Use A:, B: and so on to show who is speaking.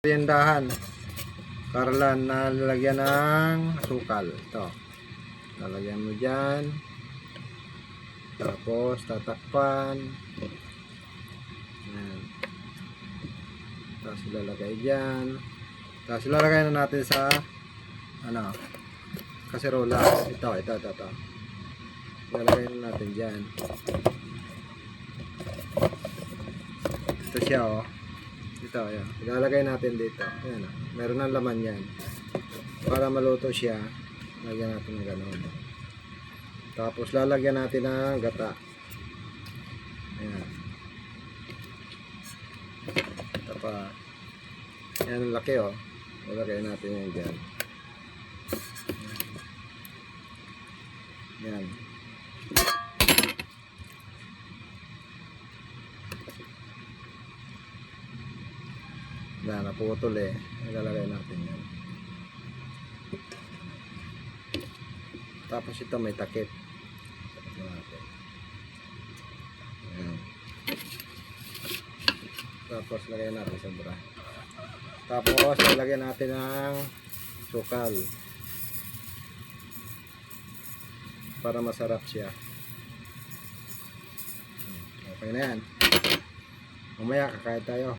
A: Meriendahan. Karlan na lalagyan ng asukal. Ito. Lalagyan mo dyan. Tapos tatakpan. Ayan. Tapos ilalagay dyan. Tapos ilalagay na natin sa kaserola. Ito. Ilalagay na natin dyan. Ito siya, oh. Ito, ayan. Ilalagay natin dito. Ayan, oh. Meron ng laman yan. Para maluto siya, lagyan natin ng gano'n. Tapos lalagyan natin ng gata. Ayan. Ito pa. Ayan, ang laki, oh. Ilalagay natin yan dyan. Ayan. Naputol eh. Ilalagay natin yan. Tapos ito may takip. Ayan. Tapos lagyan natin sa bra. Tapos lagyan natin ng sukal. Para masarap siya. Okay na yan. Mamaya kakain tayo.